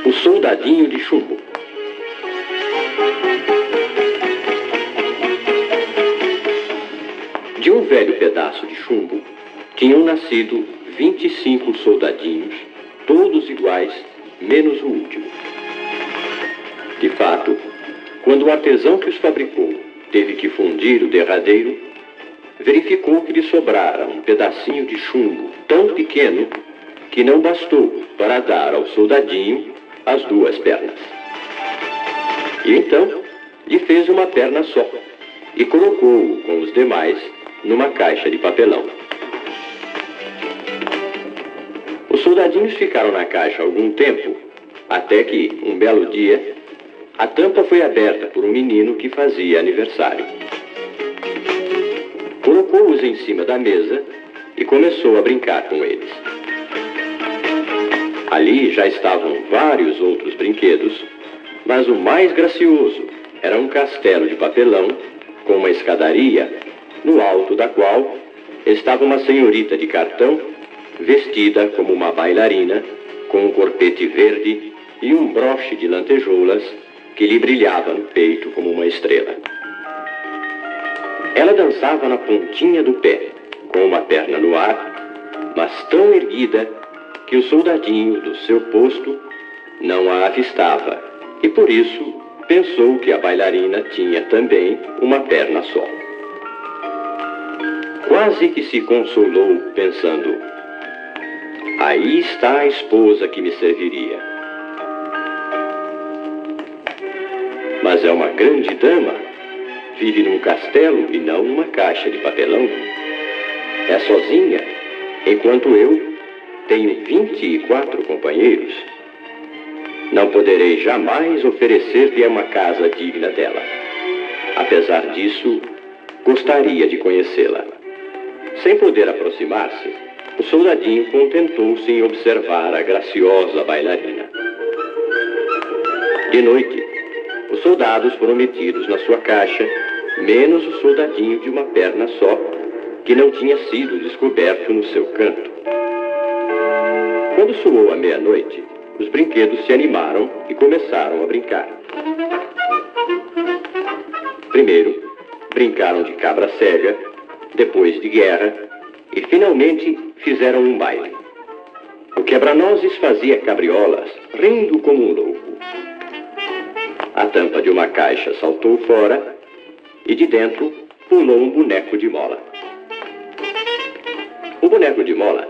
O soldadinho de chumbo. De um velho pedaço de chumbo, tinham nascido 25 soldadinhos, todos iguais, menos o último. De fato, quando o artesão que os fabricou teve que fundir o derradeiro, verificou que lhe sobrara um pedacinho de chumbo tão pequeno que não bastou para dar ao soldadinho as 2 pernas. E então lhe fez uma perna só e colocou-o com os demais numa caixa de papelão. Os soldadinhos ficaram na caixa algum tempo, até que, um belo dia, a tampa foi aberta por um menino que fazia aniversário. Colocou-os em cima da mesa e começou a brincar com eles. Ali já estavam vários outros brinquedos, mas o mais gracioso era um castelo de papelão com uma escadaria, no alto da qual estava uma senhorita de cartão, vestida como uma bailarina, com um corpete verde e um broche de lantejoulas que lhe brilhava no peito como uma estrela. Ela dançava na pontinha do pé, com uma perna no ar, mas tão erguida que o soldadinho do seu posto não a avistava e por isso pensou que a bailarina tinha também uma perna só. Quase que se consolou pensando: aí está a esposa que me serviria. Mas é uma grande dama, vive num castelo e não numa caixa de papelão. É sozinha, enquanto eu tenho 24 companheiros. Não poderei jamais oferecer-lhe uma casa digna dela. Apesar disso, gostaria de conhecê-la. Sem poder aproximar-se, o soldadinho contentou-se em observar a graciosa bailarina. De noite, os soldados foram metidos na sua caixa, menos o soldadinho de uma perna só, que não tinha sido descoberto no seu canto. Quando soou a meia-noite, os brinquedos se animaram e começaram a brincar. Primeiro, brincaram de cabra cega, depois de guerra, e finalmente fizeram um baile. O quebra-nozes fazia cabriolas, rindo como um louco. A tampa de uma caixa saltou fora e de dentro pulou um boneco de mola. O boneco de mola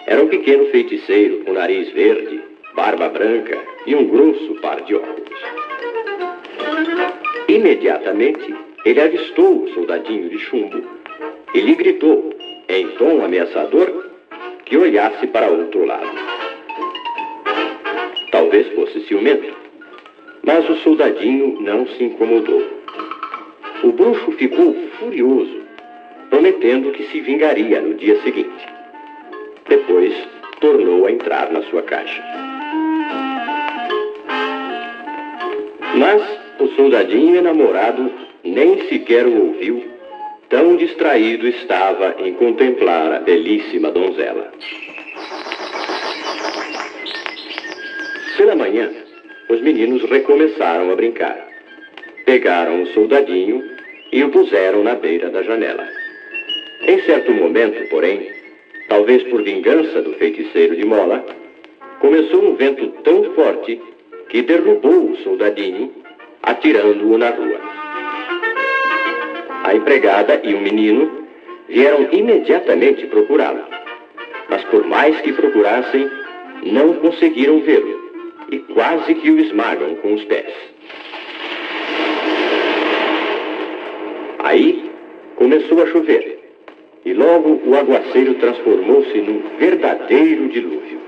era um pequeno feiticeiro com nariz verde, barba branca e um grosso par de óculos. Imediatamente, ele avistou o soldadinho de chumbo e lhe gritou, em tom ameaçador, que olhasse para outro lado. Talvez fosse ciumento, mas o soldadinho não se incomodou. O bruxo ficou furioso, prometendo que se vingaria no dia seguinte. Depois, tornou a entrar na sua caixa. Mas o soldadinho enamorado nem sequer o ouviu, tão distraído estava em contemplar a belíssima donzela. Pela manhã, os meninos recomeçaram a brincar. Pegaram o soldadinho e o puseram na beira da janela. Em certo momento, porém, talvez por vingança do feiticeiro de mola, começou um vento tão forte que derrubou o soldadinho, atirando-o na rua. A empregada e o menino vieram imediatamente procurá-lo, mas por mais que procurassem, não conseguiram vê-lo e quase que o esmagam com os pés. Aí começou a chover e logo o aguaceiro transformou-se num verdadeiro dilúvio.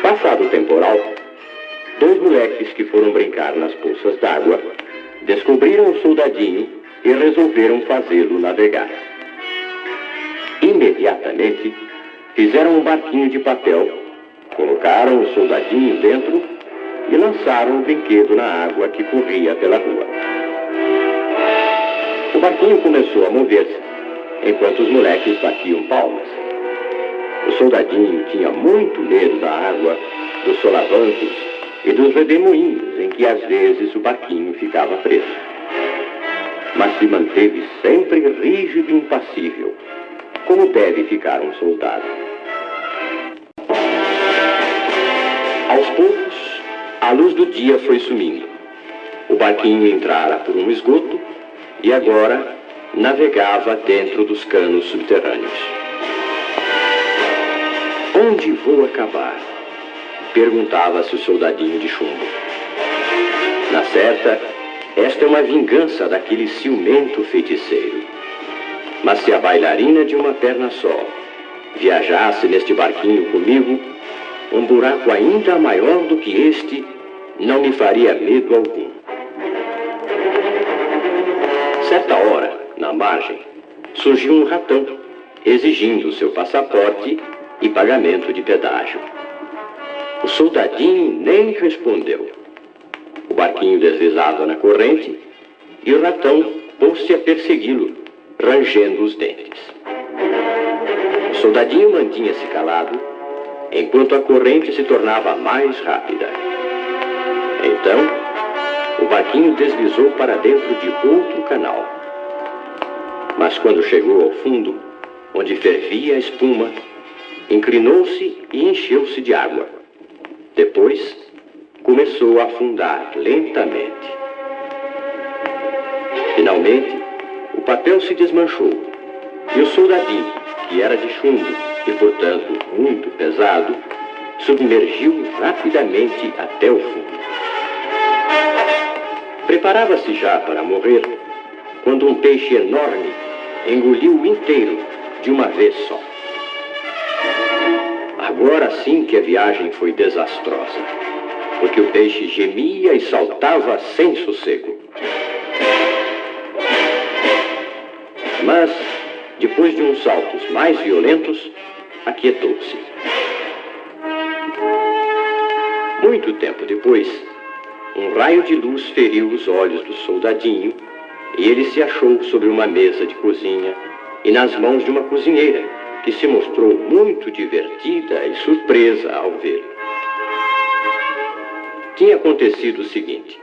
Passado o temporal, 2 moleques que foram brincar nas poças d'água descobriram o soldadinho e resolveram fazê-lo navegar. Imediatamente, fizeram um barquinho de papel, colocaram o soldadinho dentro e lançaram o brinquedo na água que corria pela rua. O barquinho começou a mover-se, enquanto os moleques batiam palmas. O soldadinho tinha muito medo da água, dos solavancos e dos redemoinhos em que às vezes o barquinho ficava preso. Mas se manteve sempre rígido e impassível, como deve ficar um soldado. Aos poucos, a luz do dia foi sumindo. O barquinho entrara por um esgoto e agora navegava dentro dos canos subterrâneos. Onde vou acabar? Perguntava-se o soldadinho de chumbo. Na certa, esta é uma vingança daquele ciumento feiticeiro. Mas se a bailarina de uma perna só viajasse neste barquinho comigo, um buraco ainda maior do que este não me faria medo algum. Certa hora, na margem, surgiu um ratão, exigindo seu passaporte e pagamento de pedágio. O soldadinho nem respondeu. O barquinho deslizava na corrente e o ratão pôs-se a persegui-lo, rangendo os dentes. O soldadinho mantinha-se calado, enquanto a corrente se tornava mais rápida. Então, o barquinho deslizou para dentro de outro canal. Mas quando chegou ao fundo, onde fervia a espuma, inclinou-se e encheu-se de água. Depois, começou a afundar lentamente. Finalmente, o papel se desmanchou e o soldadinho, que era de chumbo e, portanto, muito pesado, submergiu rapidamente até o fundo. Preparava-se já para morrer, quando um peixe enorme engoliu-o inteiro de uma vez só. Agora sim que a viagem foi desastrosa, porque o peixe gemia e saltava sem sossego. Mas, depois de uns saltos mais violentos, aquietou-se. Muito tempo depois, um raio de luz feriu os olhos do soldadinho e ele se achou sobre uma mesa de cozinha e nas mãos de uma cozinheira, que se mostrou muito divertida e surpresa ao vê-lo. Tinha acontecido o seguinte: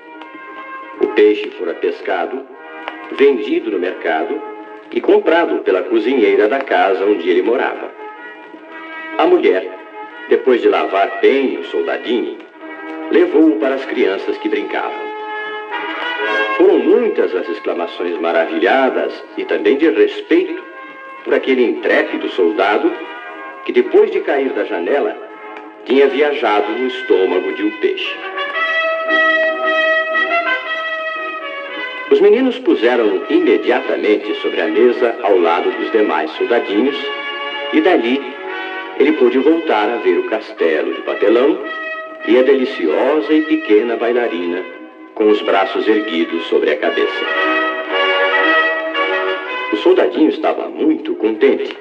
o peixe fora pescado, vendido no mercado e comprado pela cozinheira da casa onde ele morava. A mulher, depois de lavar bem o soldadinho, levou-o para as crianças que brincavam. Foram muitas as exclamações maravilhadas e também de respeito por aquele intrépido soldado que, depois de cair da janela, tinha viajado no estômago de um peixe. Os meninos puseram-no imediatamente sobre a mesa ao lado dos demais soldadinhos e dali ele pôde voltar a ver o castelo de papelão e a deliciosa e pequena bailarina com os braços erguidos sobre a cabeça. O soldadinho estava muito contente,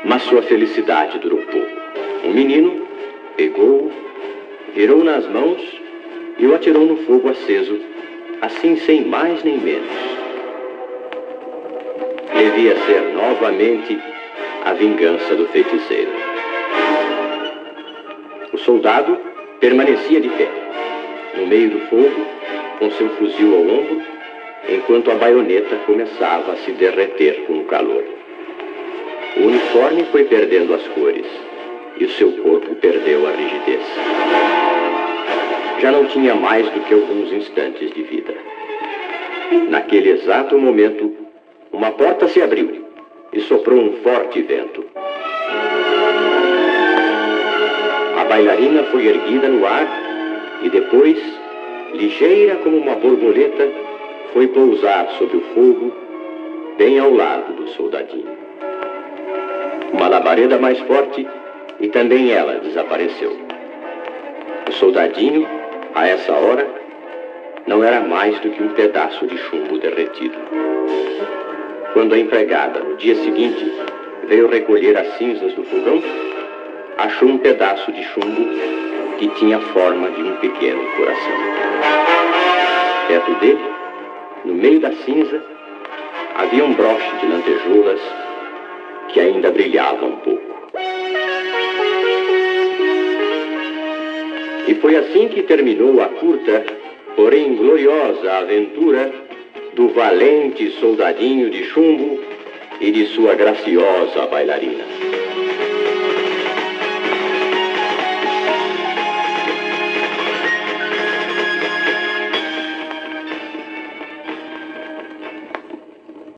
mas sua felicidade durou pouco. Um menino pegou-o, virou nas mãos e o atirou no fogo aceso, assim sem mais nem menos. Devia ser novamente a vingança do feiticeiro. O soldado permanecia de pé, no meio do fogo, com seu fuzil ao ombro, enquanto a baioneta começava a se derreter com o calor. O uniforme foi perdendo as cores e o seu corpo perdeu a rigidez. Já não tinha mais do que alguns instantes de vida. Naquele exato momento, uma porta se abriu e soprou um forte vento. A bailarina foi erguida no ar e depois, ligeira como uma borboleta, foi pousar sob o fogo, bem ao lado do soldadinho. Uma labareda mais forte e também ela desapareceu. O soldadinho, a essa hora, não era mais do que um pedaço de chumbo derretido. Quando a empregada, no dia seguinte, veio recolher as cinzas do fogão, achou um pedaço de chumbo que tinha a forma de um pequeno coração. Perto dele, no meio da cinza, havia um broche de lantejoulas que ainda brilhava um pouco. E foi assim que terminou a curta, porém gloriosa aventura do valente soldadinho de chumbo e de sua graciosa bailarina.